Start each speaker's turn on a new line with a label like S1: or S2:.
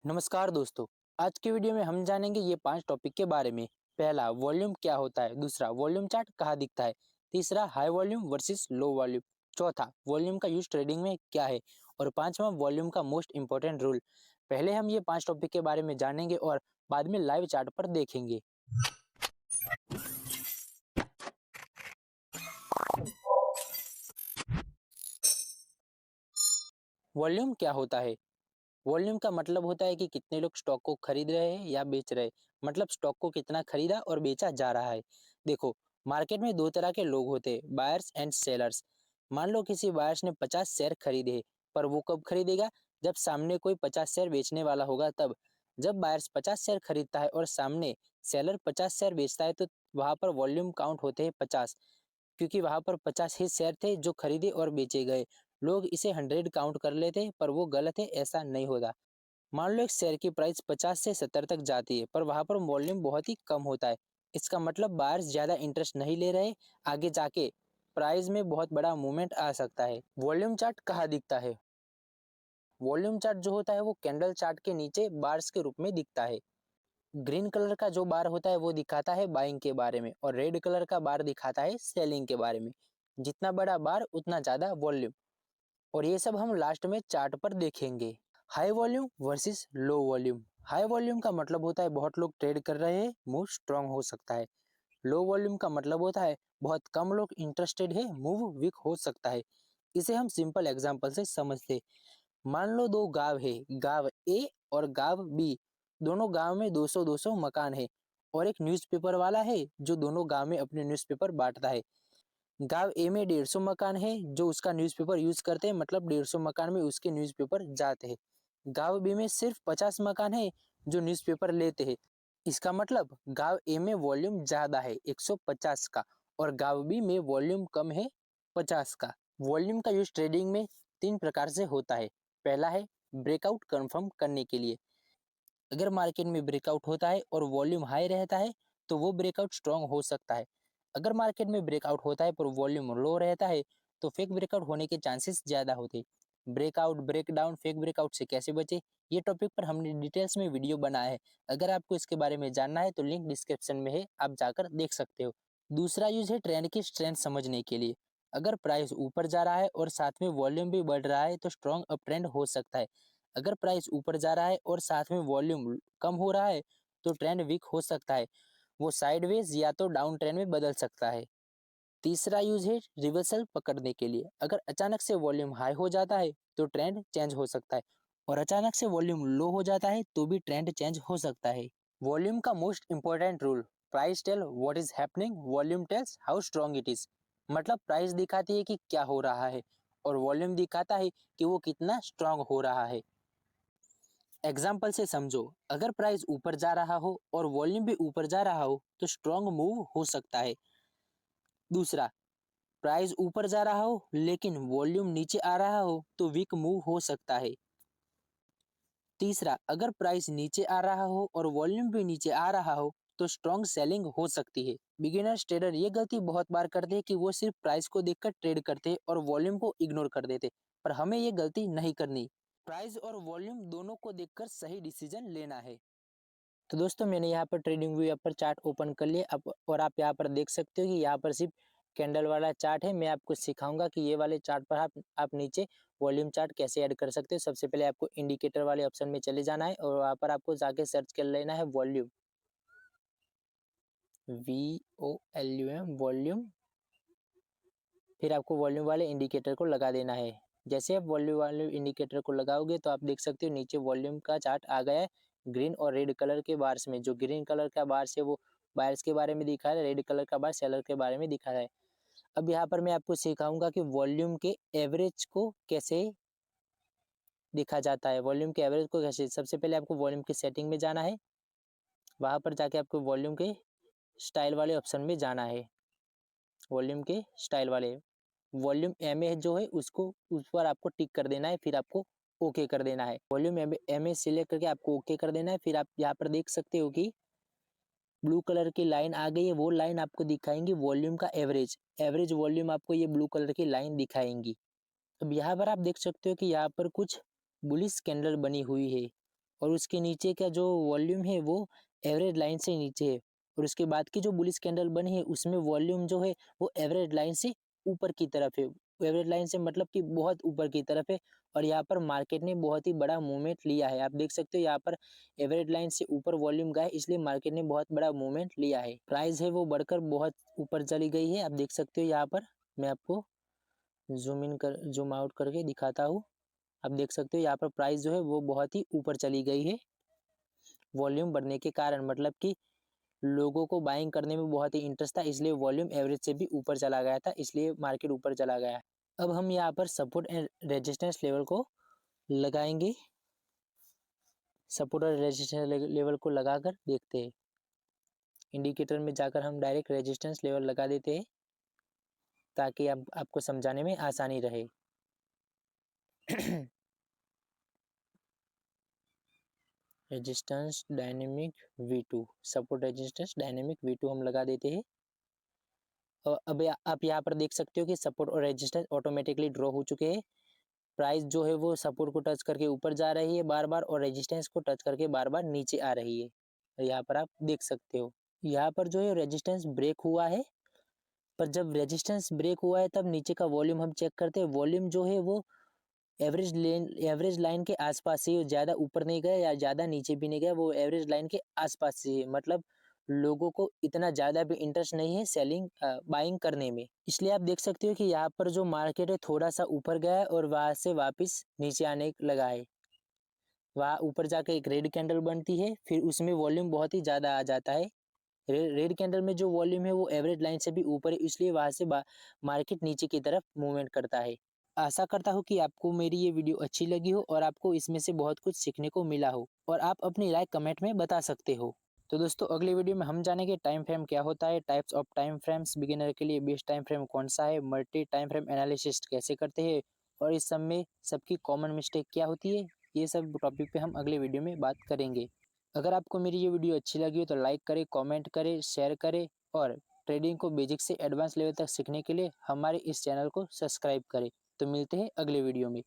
S1: नमस्कार दोस्तों। आज के वीडियो में हम जानेंगे ये 5 टॉपिक के बारे में। पहला, वॉल्यूम क्या होता है। दूसरा, वॉल्यूम चार्ट कहाँ दिखता है। तीसरा, high volume versus low volume. चौथा, वॉल्यूम का यूज ट्रेडिंग में क्या है। और पांचवा, वॉल्यूम का मोस्ट इंपॉर्टेंट रूल। पहले हम ये 5 टॉपिक के बारे में जानेंगे और बाद में लाइव चार्ट पर देखेंगे। वॉल्यूम क्या होता है। वॉल्यूम का मतलब होता है कि कितने लोग स्टॉक को खरीद रहे हैं या बेच रहे हैं। मतलब स्टॉक को कितना खरीदा और बेचा जा रहा है। देखो, मार्केट में दो तरह के लोग होते हैं, बायर्स एंड सेलर्स। मान लो किसी बायर्स ने 50 शेयर खरीदे हैं, पर वो कब खरीदेगा, जब सामने कोई 50 शेयर बेचने वाला होगा तब। जब बायर्स 50 शेयर खरीदता है और सामने सेलर 50 शेयर बेचता है तो वहां पर वॉल्यूम काउंट होते हैं 50, क्योंकि वहां पर 50 ही शेयर थे जो खरीदे और बेचे गए। लोग इसे 100 काउंट कर लेते, पर वो गलत है, ऐसा नहीं होता। मान लो एक शेयर की प्राइस 50 से 70 तक जाती है, पर वहां पर वॉल्यूम बहुत ही कम होता है। इसका मतलब बायर्स ज्यादा इंटरेस्ट नहीं ले रहे। आगे जाके प्राइस में बहुत बड़ा मूवमेंट आ सकता है। वॉल्यूम चार्ट कहाँ दिखता है। वॉल्यूम चार्ट जो होता है वो कैंडल चार्ट के नीचे बार्स के रूप में दिखता है। ग्रीन कलर का जो बार होता है वो दिखाता है बाइंग के बारे में, और रेड कलर का बार दिखाता है सेलिंग के बारे में। जितना बड़ा बार उतना ज्यादा वॉल्यूम। और ये सब हम लास्ट में चार्ट पर देखेंगे। High volume versus low volume. High volume का मतलब होता है बहुत लोग ट्रेड कर रहे हैं, मूव स्ट्रांग हो सकता है। लो वॉल्यूम का मतलब होता है बहुत कम लोग इंटरेस्टेड है, मूव वीक हो सकता है। इसे हम सिंपल एग्जांपल से समझते। मान लो दो गांव है, गांव ए और गांव बी। दोनों गांव में 200-200 मकान है, और एक न्यूज़पेपर वाला है जो दोनों गांव में अपने न्यूज़पेपर बांटता है। गांव ए में 150 मकान है जो उसका न्यूज़पेपर यूज करते हैं, मतलब 150 मकान में उसके न्यूज़पेपर जाते हैं। गांव बी में सिर्फ 50 मकान है जो न्यूज़पेपर लेते हैं। इसका मतलब गांव ए में वॉल्यूम ज्यादा है 150 का, और गांव बी में वॉल्यूम कम है 50 का। वॉल्यूम का यूज ट्रेडिंग में 3 प्रकार से होता है। पहला है ब्रेकआउट कंफर्म करने के लिए। अगर मार्केट में ब्रेकआउट होता है और वॉल्यूम हाई रहता है तो वो ब्रेकआउट स्ट्रांग हो सकता है। अगर मार्केट में ब्रेकआउट होता है पर वॉल्यूम लो रहता है तो फेक ब्रेकआउट होने के चांसेस ज्यादा होते हैं। ब्रेकआउट, ब्रेकडाउन, फेक ब्रेकआउट से कैसे बचे, ये टॉपिक पर हमने डिटेल्स में वीडियो बनाया है। अगर आपको इसके बारे में जानना है तो लिंक डिस्क्रिप्शन में है, आप जाकर देख सकते हो। दूसरा यूज है ट्रेंड की स्ट्रेंथ समझने के लिए। अगर प्राइस ऊपर जा रहा है और साथ में वॉल्यूम भी बढ़ रहा है तो स्ट्रॉन्ग अप ट्रेंड हो सकता है। अगर प्राइस ऊपर जा रहा है और साथ में वॉल्यूम कम हो रहा है तो ट्रेंड वीक हो सकता है, वो साइडवेज या तो डाउन ट्रेंड में बदल सकता है। तीसरा यूज है रिवर्सल पकड़ने के लिए। अगर अचानक से वॉल्यूम हाई हो जाता है तो ट्रेंड चेंज हो सकता है, और अचानक से वॉल्यूम लो हो जाता है तो भी ट्रेंड चेंज हो सकता है। वॉल्यूम का most important rule. Price tell what is happening, volume tells how strong it is. मतलब प्राइस दिखाती है कि क्या हो रहा है, और वॉल्यूम दिखाता है कि वो कितना स्ट्रांग हो रहा है। एग्जाम्पल से समझो, अगर प्राइस ऊपर जा रहा हो और वॉल्यूम भी ऊपर जा रहा हो तो स्ट्रांग मूव हो सकता है। दूसरा, प्राइस ऊपर जा रहा हो लेकिन वॉल्यूम नीचे आ रहा हो तो वीक मूव हो सकता है। तीसरा, अगर प्राइस नीचे आ रहा हो और वॉल्यूम भी नीचे आ रहा हो तो स्ट्रांग सेलिंग हो सकती है। बिगिनर्स ट्रेडर ये गलती बहुत बार करते हैं कि वो सिर्फ प्राइस को देखकर ट्रेड करते हैं और वॉल्यूम को इग्नोर कर देते, पर हमें ये गलती नहीं करनी। प्राइस और वॉल्यूम दोनों को देखकर सही डिसीजन लेना है। तो दोस्तों, मैंने यहाँ पर ट्रेडिंग व्यू पर चार्ट ओपन कर लिया अब, और आप यहाँ पर देख सकते हो कि यहाँ पर सिर्फ कैंडल वाला चार्ट है। मैं आपको सिखाऊंगा कि ये वाले चार्ट पर आप नीचे वॉल्यूम चार्ट कैसे ऐड कर सकते हो। सबसे पहले आपको इंडिकेटर वाले ऑप्शन में चले जाना है और वहाँ पर आपको जाके सर्च कर लेना है वॉल्यूम, VOLUM वॉल्यूम। फिर आपको वॉल्यूम वाले इंडिकेटर को लगा देना है। जैसे आप वॉल्यूम वाले इंडिकेटर को लगाओगे तो आप देख सकते हो नीचे वॉल्यूम का चार्ट आ गया है ग्रीन और रेड कलर के बार्स में। जो ग्रीन कलर का बार्स है वो बायर्स के बारे में दिखा है, रेड कलर का बार सेलर के बारे में दिखा है। अब यहाँ पर मैं आपको सिखाऊंगा कि वॉल्यूम के एवरेज को कैसे देखा जाता है। वॉल्यूम के एवरेज को कैसे, सबसे पहले आपको वॉल्यूम की सेटिंग में जाना है। वहां पर जाके आपको वॉल्यूम के स्टाइल वाले ऑप्शन में जाना है। वॉल्यूम के स्टाइल वाले वॉल्यूम एम ए जो है उसको उस पर आपको टिक कर देना है, फिर आपको ओके कर देना है। वॉल्यूम एम ए सिलेक्ट करके आपको ओके कर देना है। फिर आप यहाँ पर देख सकते हो कि ब्लू कलर की लाइन आ गई है, वो लाइन आपको दिखाएंगी वॉल्यूम का एवरेज। एवरेज वॉल्यूम आपको ये ब्लू कलर की लाइन दिखाएंगी। अब यहाँ पर आप देख सकते हो कि यहाँ पर कुछ बुलिश कैंडल बनी हुई है। और उसके नीचे का जो वॉल्यूम है वो एवरेज लाइन से नीचे है, और उसके बाद की जो बुलिश कैंडल बनी है उसमें वॉल्यूम जो है वो एवरेज लाइन से ऊपर की तरफ है। एवरेज लाइन से मतलब कि बहुत ऊपर की तरफ है, और यहाँ पर मार्केट ने बहुत ही बड़ा मूवमेंट लिया है। आप देख सकते हो यहाँ पर एवरेज लाइन से ऊपर वॉल्यूम गया है, इसलिए मार्केट ने बहुत बड़ा मूवमेंट लिया है। प्राइस है वो बढ़कर बहुत ऊपर चली गई है। आप देख सकते हो यहाँ पर, मैं आपको जूम आउट करके दिखाता हूँ। आप देख सकते हो यहाँ पर प्राइस जो है वो बहुत ही ऊपर चली गई है वॉल्यूम बढ़ने के कारण, मतलब कि लोगों को बाइंग करने में बहुत ही इंटरेस्ट था, इसलिए वॉल्यूम एवरेज से भी ऊपर चला गया था, इसलिए मार्केट ऊपर चला गया। अब हम यहाँ पर सपोर्ट एंड रेजिस्टेंस लेवल को लगाएंगे। सपोर्ट और रेजिस्टेंस लेवल को लगाकर देखते हैं। इंडिकेटर में जाकर हम डायरेक्ट रेजिस्टेंस लेवल लगा देते हैं ताकि आपको समझाने में आसानी रहे। Resistance dynamic V2, support resistance dynamic V2 हम लगा देते हैं। और अब आप यहाँ पर देख सकते हो कि सपोर्ट और रेजिस्टेंस ऑटोमेटिकली ड्रॉ हो चुके हैं। प्राइस जो है वो सपोर्ट को टच करके ऊपर जा रही है बार बार, और रेजिस्टेंस को टच करके बार बार नीचे आ रही है। यहाँ पर आप देख सकते हो यहाँ पर जो है रेजिस्टेंस ब्रेक हुआ है, पर जब रेजिस्टेंस ब्रेक हुआ है तब नीचे का वॉल्यूम हम चेक करते हैं। वॉल्यूम जो है वो एवरेज लाइन के आसपास से, ज़्यादा ऊपर नहीं गया या ज़्यादा नीचे भी नहीं गया, वो एवरेज लाइन के आसपास से है। मतलब लोगों को इतना ज़्यादा भी इंटरेस्ट नहीं है सेलिंग बाइंग करने में, इसलिए आप देख सकते हो कि यहाँ पर जो मार्केट है थोड़ा सा ऊपर गया है और वहाँ से वापस नीचे आने लगा है। वहाँ ऊपर जाकर एक रेड कैंडल बनती है, फिर उसमें वॉल्यूम बहुत ही ज़्यादा आ जाता है। रेड कैंडल में जो वॉल्यूम है वो एवरेज लाइन से भी ऊपर है, इसलिए वहाँ से मार्केट नीचे की तरफ मूवमेंट करता है। आशा करता हूँ कि आपको मेरी ये वीडियो अच्छी लगी हो और आपको इसमें से बहुत कुछ सीखने को मिला हो, और आप अपनी राय कमेंट में बता सकते हो। तो दोस्तों अगली वीडियो में हम जानेंगे टाइम फ्रेम क्या होता है, types of time frames, beginner के लिए बेस्ट टाइम फ्रेम कौन सा है, मल्टी टाइम फ्रेम एनालिसिस कैसे करते हैं, और इस सब में सबकी कॉमन मिस्टेक क्या होती है। ये सब टॉपिक पे हम अगले वीडियो में बात करेंगे। अगर आपको मेरी ये वीडियो अच्छी लगी हो तो लाइक करें, कमेंट करें, शेयर करें, और ट्रेडिंग को बेसिक से एडवांस लेवल तक सीखने के लिए हमारे इस चैनल को सब्सक्राइब करें। तो मिलते हैं अगले वीडियो में।